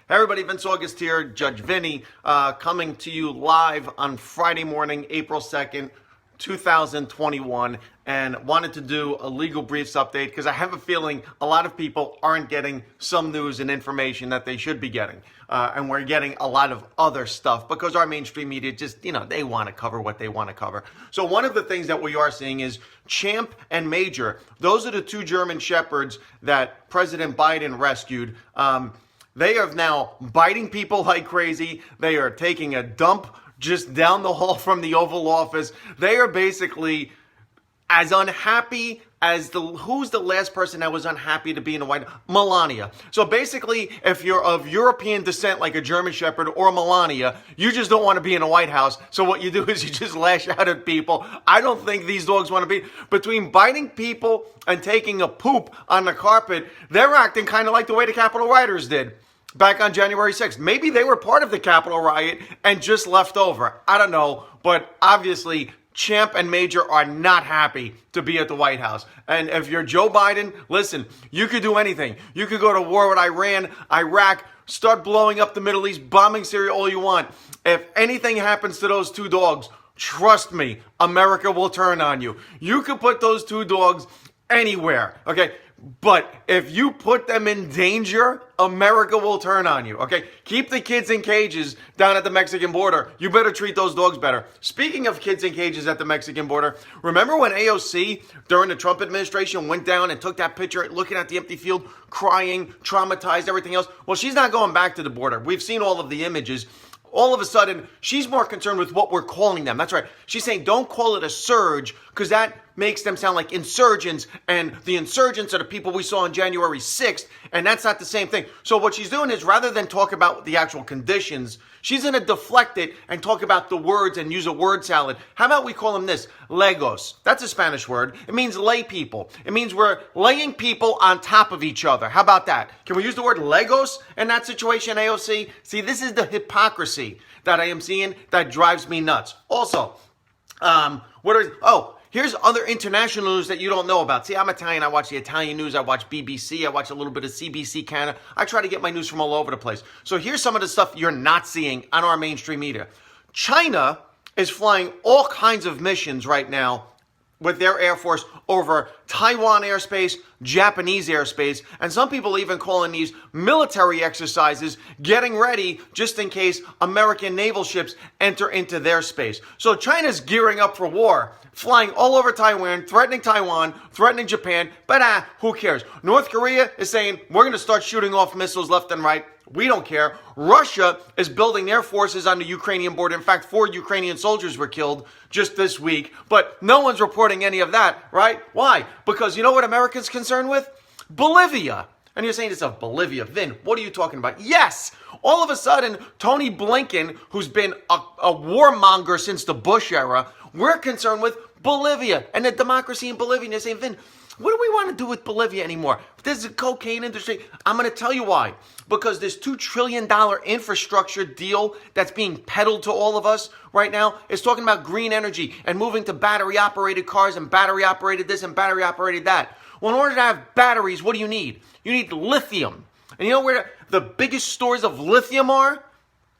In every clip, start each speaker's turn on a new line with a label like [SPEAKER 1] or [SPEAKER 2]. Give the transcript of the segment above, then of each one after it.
[SPEAKER 1] Hey everybody, Vince August here, Judge Vinny, coming to you live on Friday morning, April 2nd, 2021, and wanted to do a legal briefs update because I have a feeling a lot of people aren't getting some news and information that they should be getting. And we're getting a lot of other stuff because our mainstream media just, they want to cover what they want to cover. So one of the things that we are seeing is Champ and Major. Those are the two German Shepherds that President Biden rescued. They are now biting people like crazy. They are taking a dump just down the hall from the Oval Office. They are basically as unhappy as who's the last person that was unhappy to be in the White House? Melania. So basically, if you're of European descent like a German Shepherd or Melania, you just don't want to be in the White House. So what you do is you just lash out at people. I don't think these dogs want to be. Between biting people and taking a poop on the carpet, they're acting kind of like the way the Capitol rioters did back on January 6th. Maybe they were part of the Capitol riot and just left over. I don't know. But obviously, Champ and Major are not happy to be at the White House. And if you're Joe Biden, listen, you could do anything. You could go to war with Iran, Iraq, start blowing up the Middle East, bombing Syria all you want. If anything happens to those two dogs, trust me, America will turn on you. You could put those two dogs anywhere, okay? But if you put them in danger, America will turn on you, okay? Keep the kids in cages down at the Mexican border. You better treat those dogs better. Speaking of kids in cages at the Mexican border, remember when AOC, during the Trump administration, went down and took that picture looking at the empty field, crying, traumatized, everything else? Well, she's not going back to the border. We've seen all of the images. All of a sudden, she's more concerned with what we're calling them. That's right. She's saying don't call it a surge because that makes them sound like insurgents, and the insurgents are the people we saw on January 6th, and that's not the same thing. So what she's doing is rather than talk about the actual conditions, she's going to deflect it and talk about the words and use a word salad. How about we call them this? Legos. That's a Spanish word. It means lay people. It means we're laying people on top of each other. How about that? Can we use the word Legos in that situation, AOC? See, this is the hypocrisy that I am seeing that drives me nuts. Also, here's other international news that you don't know about. See, I'm Italian. I watch the Italian news. I watch BBC. I watch a little bit of CBC Canada. I try to get my news from all over the place. So here's some of the stuff you're not seeing on our mainstream media. China is flying all kinds of missions right now with their Air Force over Taiwan airspace, Japanese airspace, and some people even calling these military exercises, getting ready just in case American naval ships enter into their space. So China's gearing up for war, flying all over Taiwan, threatening Japan, but who cares? North Korea is saying, we're going to start shooting off missiles left and right. We don't care. Russia is building their forces on the Ukrainian border. In fact, 4 Ukrainian soldiers were killed just this week, but no one's reporting any of that, right? Why? Because you know what America's concerned with? Bolivia. And you're saying to yourself, Bolivia, Vin, what are you talking about? Yes! All of a sudden, Tony Blinken, who's been a warmonger since the Bush era, we're concerned with Bolivia and the democracy in Bolivia. And you're saying, Vin, what do we want to do with Bolivia anymore? There's a cocaine industry. I'm going to tell you why. Because this $2 trillion infrastructure deal that's being peddled to all of us right now is talking about green energy and moving to battery-operated cars and battery-operated this and battery-operated that. Well, in order to have batteries, what do you need? You need lithium. And you know where the biggest stores of lithium are?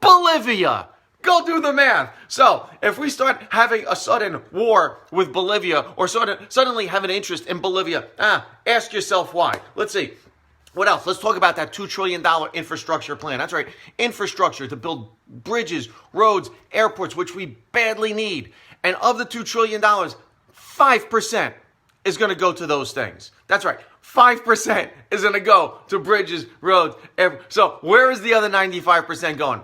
[SPEAKER 1] Bolivia. Go do the math. So, if we start having a sudden war with Bolivia or suddenly have an interest in Bolivia, ask yourself why. Let's see. What else? Let's talk about that $2 trillion infrastructure plan. That's right. Infrastructure to build bridges, roads, airports, which we badly need. And of the $2 trillion, 5% is going to go to those things. That's right. 5% is going to go to bridges, roads. So where is the other 95% going?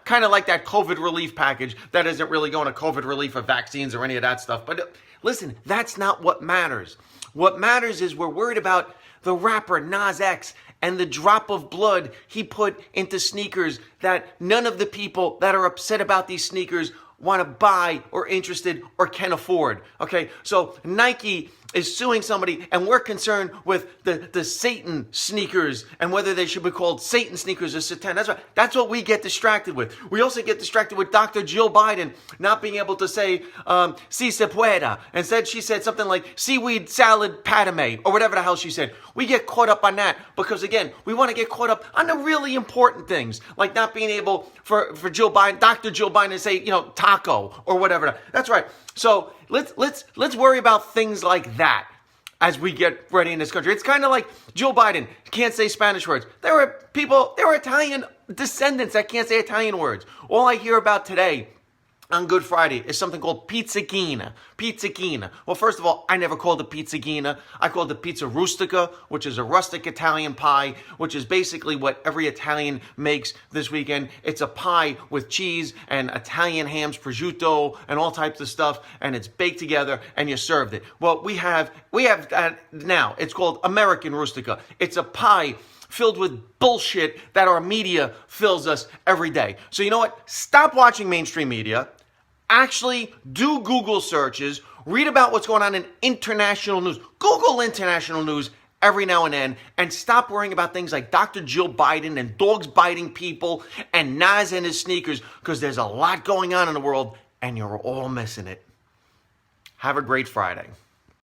[SPEAKER 1] Kind of like that COVID relief package that isn't really going to COVID relief of vaccines or any of that stuff. But listen, that's not what matters. What matters is we're worried about the rapper Nas X and the drop of blood he put into sneakers that none of the people that are upset about these sneakers want to buy or interested or can afford. Okay, so Nike is suing somebody, and we're concerned with the Satan sneakers and whether they should be called Satan sneakers or Satan. That's what we get distracted with. We also get distracted with Dr. Jill Biden not being able to say si se pueda. Instead, she said something like seaweed salad Padme or whatever the hell she said. We get caught up on that because, again, we want to get caught up on the really important things, like not being able for Jill Biden, Dr. Jill Biden, to say, taco or whatever. That's right. So let's worry about things like that as we get ready in this country. It's kind of like Joe Biden can't say Spanish words. There are Italian descendants that can't say Italian words. All I hear about today on Good Friday is something called pizzichina. Pizzichina. Well, first of all, I never called it pizzichina. I called it pizza rustica, which is a rustic Italian pie, which is basically what every Italian makes this weekend. It's a pie with cheese and Italian hams, prosciutto, and all types of stuff, and it's baked together, and you served it. Well, we have now. It's called American rustica. It's a pie filled with bullshit that our media fills us every day. So you know what? Stop watching mainstream media. Actually do Google searches. Read about what's going on in international news. Google international news every now and then, and stop worrying about things like Dr. Jill Biden and dogs biting people and Nas and his sneakers, because there's a lot going on in the world and you're all missing it. Have a great Friday.